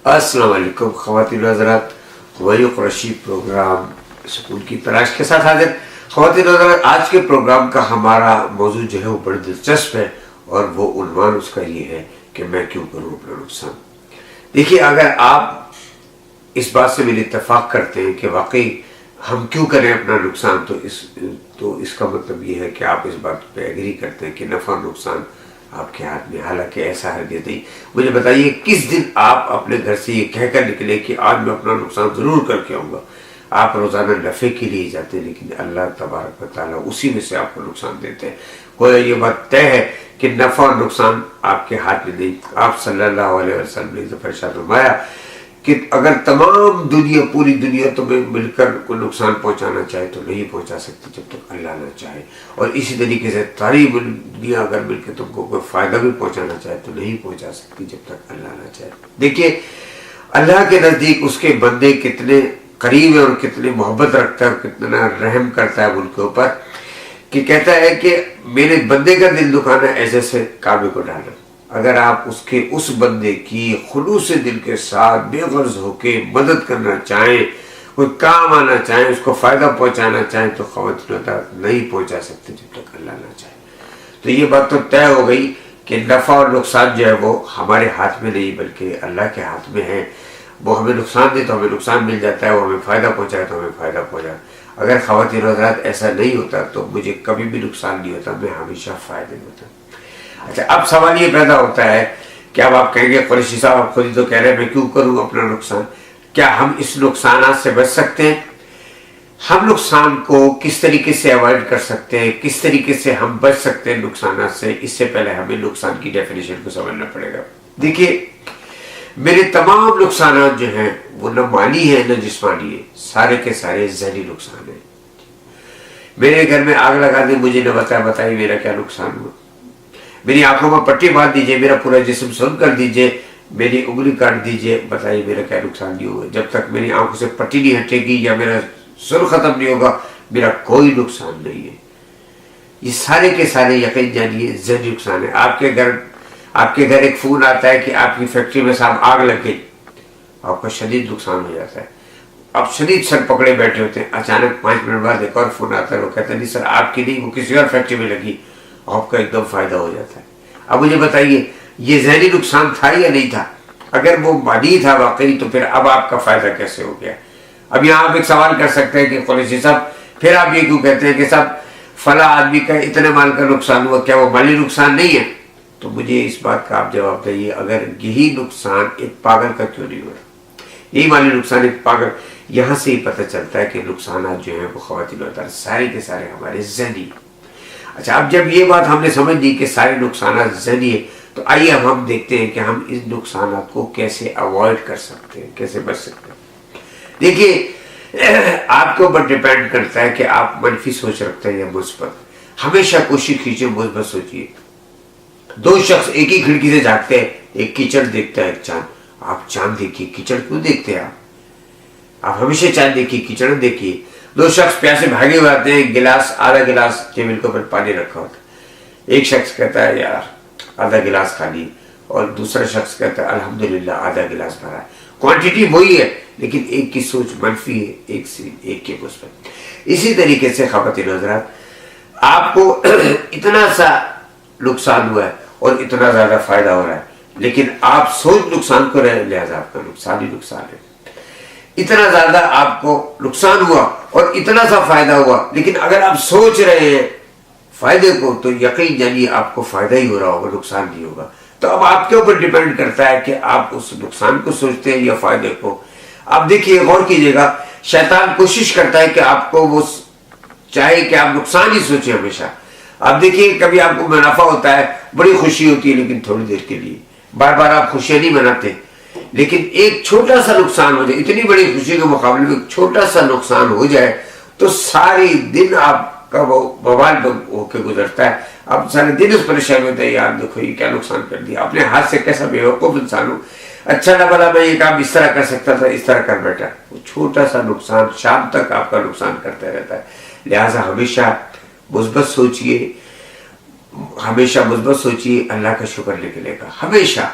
अस्सलाम वालेकुम ख़वातीन व हज़रात, वही क़ुरैशी प्रोग्राम सुकून की तलाश के साथ हाजिर। ख़वातीन व हज़रात, आज के प्रोग्राम का हमारा मौजू जो है वो बड़ा दिलचस्प है और वो उन्वान उसका ये है कि मैं क्यों करूँ अपना नुकसान। देखिए, अगर आप इस बात से मेरे इत्तेफाक करते हैं कि वाकई हम क्यों करें अपना नुकसान, तो इसका मतलब ये है कि आप इस बात पे एग्री करते हैं कि नफ़ा और नुकसान आपके हाथ में। हालांकि ऐसा हरगिज़ नहीं। मुझे बताइए, किस दिन आप अपने घर से ये कहकर निकले कि आज मैं अपना नुकसान ज़रूर करके आऊँगा। आप रोज़ाना नफ़े के लिए जाते हैं, लेकिन अल्लाह तबारक व तआला उसी में से आपको नुकसान देते हैं। कोई ये बात तय है कि नफ़ा और नुकसान आपके हाथ में नहीं। आप सल्लल्लाहु अलैहि वसल्लम ने तो इरशाद फरमाया कि अगर तमाम दुनिया, पूरी दुनिया तुम्हें मिलकर कोई नुकसान पहुंचाना चाहे तो नहीं पहुंचा सकती जब तक अल्लाह ना चाहे। और इसी तरीके से सारी दुनिया अगर मिलकर तुमको कोई फ़ायदा भी पहुंचाना चाहे तो नहीं पहुंचा सकती जब तक अल्लाह ना चाहे। देखिए, अल्लाह के नज़दीक उसके बंदे कितने करीब है और कितनी मोहब्बत रखता है और कितना रहम करता है उनके ऊपर, कि कहता है कि मेरे बंदे का दिल दुखाना ऐसे से काबे को डालना। अगर आप उसके उस बंदे की खुलूस दिल के साथ बेगर्ज होके मदद करना चाहें, कोई काम आना चाहें, उसको फ़ायदा पहुंचाना चाहें, तो ख़वातीन नहीं पहुंचा सकते जब तक अल्लाह ना चाहे। तो ये बात तो तय हो गई कि नफ़ा और नुकसान जो है वो हमारे हाथ में नहीं बल्कि अल्लाह के हाथ में है। वो हमें नुकसान दे तो हमें नुकसान मिल जाता है, वो हमें फ़ायदा पहुँचाए तो हमें फ़ायदा पहुँचाए। अगर ख़वातीन हज़रात ऐसा नहीं होता तो मुझे कभी भी नुकसान नहीं होता, मैं हमेशा फ़ायदे में होता। अच्छा, अब सवाल ये पैदा होता है कि अब आप कहेंगे क़ुरैशी साहब आप खुद ही तो कह रहे हैं मैं क्यों करूँ अपना नुकसान। क्या हम इस नुकसानात से बच सकते हैं? हम नुकसान को किस तरीके से अवॉइड कर सकते हैं, किस तरीके से हम बच सकते हैं नुकसानात से? इससे पहले हमें नुकसान की डेफिनेशन को समझना पड़ेगा। देखिए, मेरे तमाम नुकसानात जो हैं वो न माली है न जिस्मानी है, सारे के सारे ज़हनी नुकसान है। मेरे घर में आग लगा दे, मुझे न बताइए मेरा क्या नुकसान हुआ। मेरी आंखों में पट्टी बांध दीजिए, मेरा पूरा जिस्म सुन्न कर दीजिए, मेरी उंगली काट दीजिए, बताइए मेरा क्या नुकसान नहीं होगा। जब तक मेरी आंखों से पट्टी नहीं हटेगी या मेरा सुर खत्म नहीं होगा, मेरा कोई नुकसान नहीं है। ये सारे के सारे यकीन जानिए ज़हनी नुकसान है। आपके घर एक फ़ोन आता है कि आपकी फैक्ट्री में साहब आग लग गई, आपका शदीद नुकसान हो जाता है। आप शदीद सर पकड़े बैठे होते हैं, अचानक 5 मिनट बाद एक और फ़ोन आता है, वो कहता है नहीं सर आपकी नहीं, वो किसी और फैक्ट्री में लगी, आपका एकदम फ़ायदा हो जाता है। अब मुझे बताइए, ये ज़हनी नुकसान था या नहीं था? अगर वो माली था वाकई, तो फिर अब आपका फ़ायदा कैसे हो गया? अब यहाँ आप एक सवाल कर सकते हैं कि क़ुरैशी साहब फिर आप ये क्यों कहते हैं कि साहब फला आदमी का इतने माल का नुकसान हुआ, क्या वो माली नुकसान नहीं है? तो मुझे इस बात का आप जवाब दीजिए, अगर यही नुकसान एक पागल का क्यों नहीं हो रहा, यही माली नुकसान एक पागल। यहाँ से ही पता चलता है कि नुकसान जो है वो ख़वातीन सारे के सारे हमारे ज़हनी। अच्छा, अब जब ये बात हमने समझ ली कि सारे नुकसान ज़हनी है, तो आइए अब हम देखते हैं कि हम इस नुकसान को कैसे अवॉइड कर सकते हैं, कैसे बच सकते हैं। देखिए, आपके ऊपर डिपेंड करता है कि आप मनफी सोच रखते हैं या मुस्बत। हमेशा कोशिश कीजिए मुस्बत सोचिए। 2 शख्स एक ही खिड़की से झाँकते हैं, एक कीचड़ देखता है एक चांद। आप चांद देखिए, कीचड़ क्यों देखते हैं? आप हमेशा चांद देखिए, कीचड़ देखिए। 2 शख्स प्यासे भागे हुए आते हैं, गिलास आधा गिलास टेबल के ऊपर पानी रखा होता है। एक शख्स कहता है यार आधा गिलास खाली, और दूसरा शख्स कहता है अल्हम्दुलिल्लाह आधा गिलास भरा है। क्वांटिटी वही है, लेकिन एक की सोच मनफी है, एक की मुस्बत। इसी तरीके से ख़वातीन हज़रात, आपको इतना सा नुकसान हुआ है और इतना ज़्यादा फ़ायदा हो रहा है, लेकिन आप सोच नुकसान को रहे, लिहाजा आपका नुकसान ही नुकसान है। इतना ज़्यादा आपको नुकसान हुआ और इतना सा फ़ायदा हुआ, लेकिन अगर आप सोच रहे हैं फ़ायदे को, तो यकीन जानिए आपको फ़ायदा ही हो रहा होगा, नुकसान नहीं होगा। तो अब आपके ऊपर डिपेंड करता है कि आप उस नुकसान को सोचते हैं या फ़ायदे को। अब देखिए, गौर कीजिएगा, शैतान कोशिश करता है कि आपको वो चाहे कि आप नुकसान ही सोचें हमेशा। अब देखिए, कभी आपको मुनाफा होता है, बड़ी खुशी होती है, लेकिन थोड़ी देर के लिए, बार बार आप खुशियाँ नहीं मनाते। लेकिन एक छोटा सा नुकसान हो जाए, इतनी बड़ी खुशी के मुकाबले में छोटा सा नुकसान हो जाए, तो सारी दिन आपका वो बवाल होकर गुजरता है। आप सारे दिन उस परेशानी होते हैं, यार देखो ये क्या नुकसान कर दिया, अपने हाथ से कैसा बेवकूफ़ इंसान हूँ, अच्छा ना भला मैं ये काम इस तरह कर सकता था, इस तरह कर बैठा। वो छोटा सा नुकसान शाम तक आपका नुकसान करता रहता है। लिहाजा हमेशा मुस्बत सोचिए, हमेशा मुस्बत सोचिए, अल्लाह का शुक्र निकलेगा। हमेशा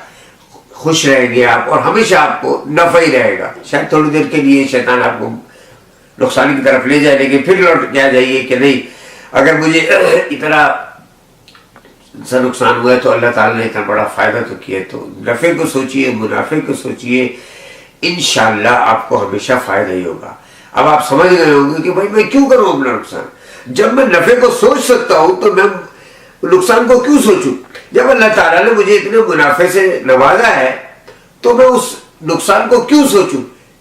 خوش رہیں گے آپ، اور ہمیشہ آپ کو نفع ہی رہے گا. شاید تھوڑی دیر کے لیے شیطان آپ کو نقصان کی طرف لے جائے، لیکن پھر لوٹ کے آ جائیے کہ نہیں، اگر مجھے اتنا سا نقصان ہوا ہے تو اللہ تعالیٰ نے اتنا بڑا فائدہ تو کیا. تو نفع کو سوچئے، منافع کو سوچئے، انشاءاللہ آپ کو ہمیشہ فائدہ ہی ہوگا. اب آپ سمجھ گئے ہوں گے کہ بھائی میں کیوں کروں اپنا نقصان؟ جب میں نفع کو سوچ سکتا ہوں تو میں نقصان کو کیوں سوچوں؟ جب اللہ تعالیٰ نے مجھے اتنے منافع سے نوازا ہے تو میں اس نقصان کو کیوں سوچوں؟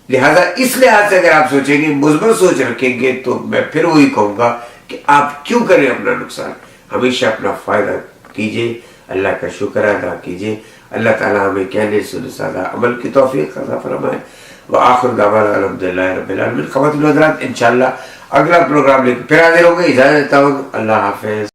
لہذا اس لحاظ سے اگر آپ سوچیں گے، مثبت سوچ رکھیں گے، تو میں پھر وہی کہوں گا کہ آپ کیوں کریں اپنا نقصان، ہمیشہ اپنا فائدہ کیجئے، اللہ کا شکر ادا کیجئے. اللہ تعالیٰ ہمیں کہنے سننے سادہ عمل کی توفیق عطا فرمائے. وآخر دعوانا الحمدللہ رب العالمین. خواتین و حضرات، انشاءاللہ اگلا پروگرام لے کے پھر حاضر ہوں گے. اجازت دیتا ہوں. اللہ حافظ.